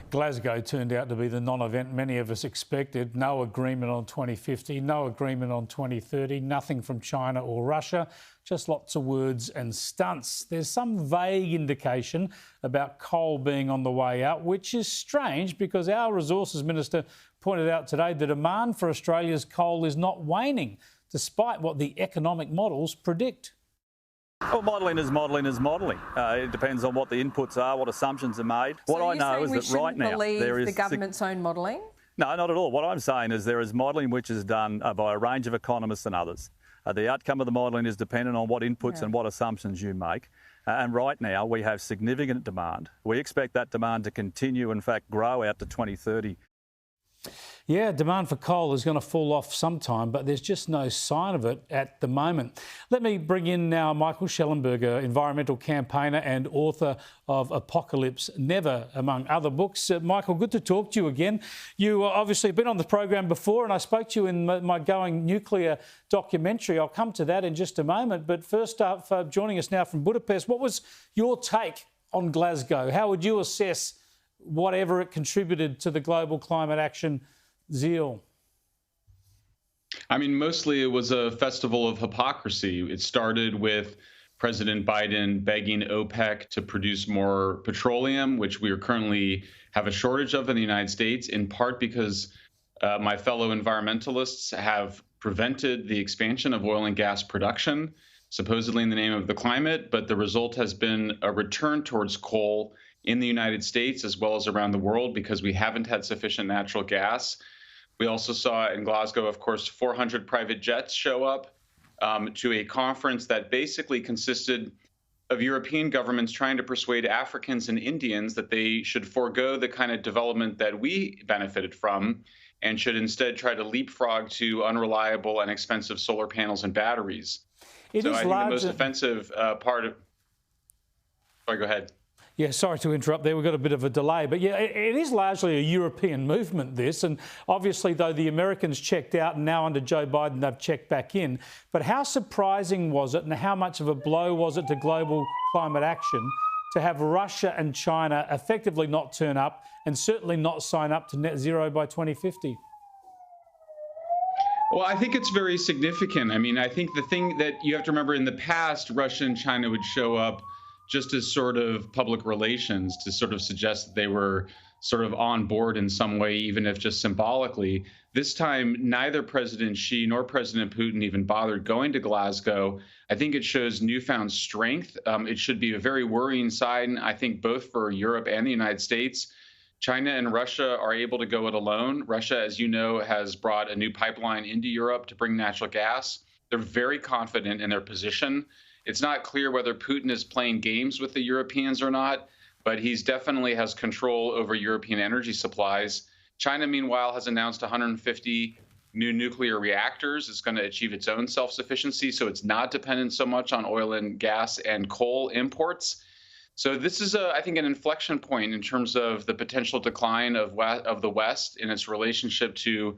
Glasgow turned out to be the non-event many of us expected. No agreement on 2050, no agreement on 2030, nothing from China or Russia, just lots of words and stunts. There's some vague indication about coal being on the way out, which is strange because our Resources Minister pointed out today the demand for Australia's coal is not waning, despite what the economic models predict. Well, modelling is modelling is modelling. It depends on what the inputs are, what assumptions are made. So what I know is that right now there is the government's own modelling? No, not at all. What I'm saying is there is modelling which is done by a range of economists and others. The outcome of the modelling is dependent on what inputs and what assumptions you make. And right now we have significant demand. We expect that demand to continue, in fact, grow out to 2030. Yeah, demand for coal is going to fall off sometime, but there's just no sign of it at the moment. Let me bring in now Michael Shellenberger, environmental campaigner and author of Apocalypse Never, among other books. Michael, good to talk to you again. You obviously have been on the program before, and I spoke to you in my Going Nuclear documentary. I'll come to that in just a moment. But first up, joining us now from Budapest, what was your take on Glasgow? How would you assess whatever it contributed to the global climate action zeal? I mean, mostly it was a festival of hypocrisy. It started with President Biden begging OPEC to produce more petroleum, which we are currently have a shortage of in the United States, in part because my fellow environmentalists have prevented the expansion of oil and gas production, supposedly in the name of the climate. But the result has been a return towards coal in the United States as well as around the world because we haven't had sufficient natural gas. We also saw in Glasgow, of course, 400 private jets show up to a conference that basically consisted of European governments trying to persuade Africans and Indians that they should forego the kind of development that we benefited from and should instead try to leapfrog to unreliable and expensive solar panels and batteries. I think the most offensive part of... Sorry, go ahead. Yeah, sorry to interrupt there. We've got a bit of a delay. But yeah, it is largely a European movement, this. And obviously, though, the Americans checked out and now under Joe Biden, they've checked back in. But how surprising was it and how much of a blow was it to global climate action to have Russia and China effectively not turn up and certainly not sign up to net zero by 2050? Well, I think it's very significant. I mean, I think the thing that you have to remember in the past, Russia and China would show up just as sort of public relations to sort of suggest that they were sort of on board in some way, even if just symbolically. This time, neither President Xi nor President Putin even bothered going to Glasgow. I think it shows newfound strength. It should be a very worrying sign, I think, both for Europe and the United States. China and Russia are able to go it alone. Russia, as you know, has brought a new pipeline into Europe to bring natural gas. They're very confident in their position. It's not clear whether Putin is playing games with the Europeans or not, but he's definitely has control over European energy supplies. China, meanwhile, has announced 150 new nuclear reactors. It's going to achieve its own self-sufficiency, so it's not dependent so much on oil and gas and coal imports. So this is, I think, an inflection point in terms of the potential decline of the West in its relationship to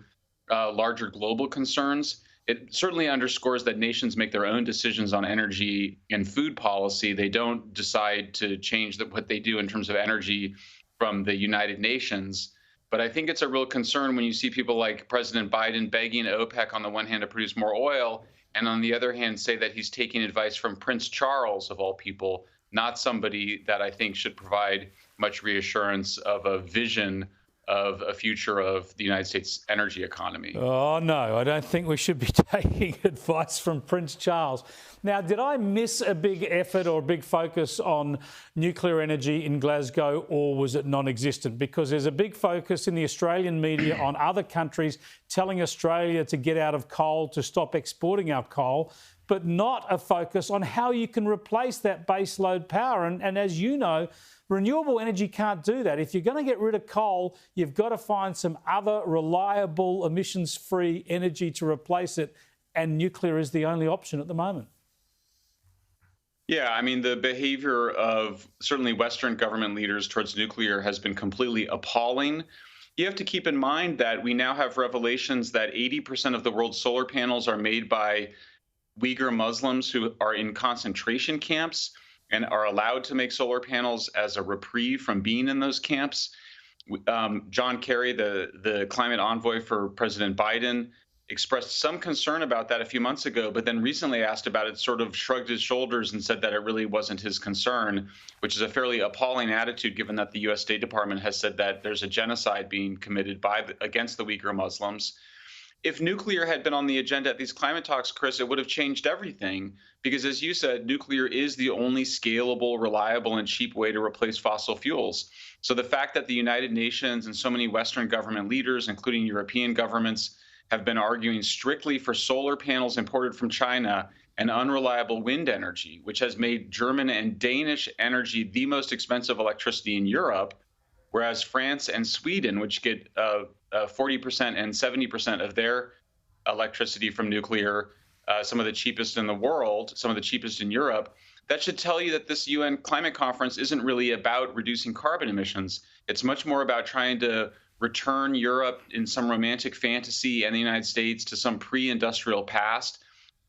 larger global concerns. It certainly underscores that nations make their own decisions on energy and food policy. They don't decide to change what they do in terms of energy from the United Nations. But I think it's a real concern when you see people like President Biden begging OPEC on the one hand to produce more oil, and on the other hand say that he's taking advice from Prince Charles, of all people, not somebody that I think should provide much reassurance of a vision of a future of the United States energy economy. Oh, no, I don't think we should be taking advice from Prince Charles. Now, did I miss a big effort or a big focus on nuclear energy in Glasgow, or was it non-existent? Because there's a big focus in the Australian media on other countries telling Australia to get out of coal, to stop exporting our coal, but not a focus on how you can replace that baseload power. And as you know, renewable energy can't do that. If you're going to get rid of coal, you've got to find some other reliable, emissions-free energy to replace it, and nuclear is the only option at the moment. Yeah, I mean, the behavior of certainly Western government leaders towards nuclear has been completely appalling. You have to keep in mind that we now have revelations that 80% of the world's solar panels are made by Uyghur Muslims who are in concentration camps and are allowed to make solar panels as a reprieve from being in those camps. John Kerry, the climate envoy for President Biden, expressed some concern about that a few months ago, but then recently asked about it, sort of shrugged his shoulders and said that it really wasn't his concern, which is a fairly appalling attitude given that the U.S. State Department has said that there's a genocide being committed against the Uyghur Muslims. If nuclear had been on the agenda at these climate talks, Chris, it would have changed everything because, as you said, nuclear is the only scalable, reliable, and cheap way to replace fossil fuels. So the fact that the United Nations and so many Western government leaders, including European governments, have been arguing strictly for solar panels imported from China and unreliable wind energy, which has made German and Danish energy the most expensive electricity in Europe, whereas France and Sweden, which get 40% and 70% of their electricity from nuclear, some of the cheapest in the world, some of the cheapest in Europe, that should tell you that this UN climate conference isn't really about reducing carbon emissions. It's much more about trying to return Europe in some romantic fantasy and the United States to some pre-industrial past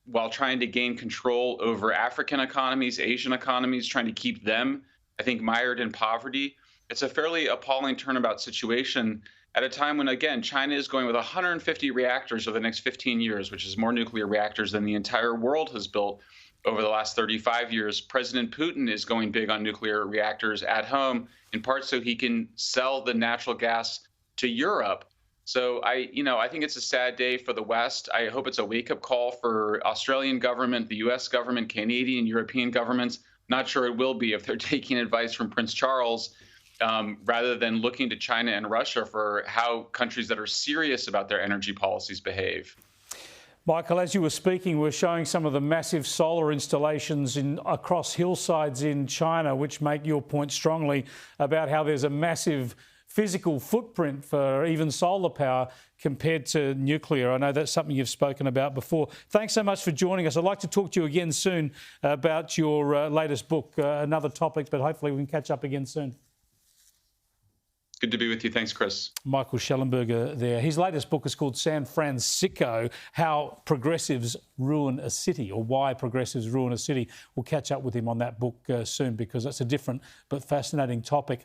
while trying to gain control over African economies, Asian economies, trying to keep them, I think, mired in poverty. It's a fairly appalling turnabout situation at a time when, again, China is going with 150 reactors over the next 15 years, which is more nuclear reactors than the entire world has built over the last 35 years. President Putin is going big on nuclear reactors at home, in part so he can sell the natural gas to Europe. So I think it's a sad day for the West. I hope it's a wake-up call for Australian government, the U.S. government, Canadian, European governments. Not sure it will be if they're taking advice from Prince Charles, rather than looking to China and Russia for how countries that are serious about their energy policies behave. Michael, as you were speaking, we're showing some of the massive solar installations across hillsides in China, which make your point strongly about how there's a massive physical footprint for even solar power compared to nuclear. I know that's something you've spoken about before. Thanks so much for joining us. I'd like to talk to you again soon about your latest book, another topic, but hopefully we can catch up again soon. Good to be with you. Thanks, Chris. Michael Shellenberger there. His latest book is called San Francisco, How Progressives Ruin a City, or Why Progressives Ruin a City. We'll catch up with him on that book soon because that's a different but fascinating topic.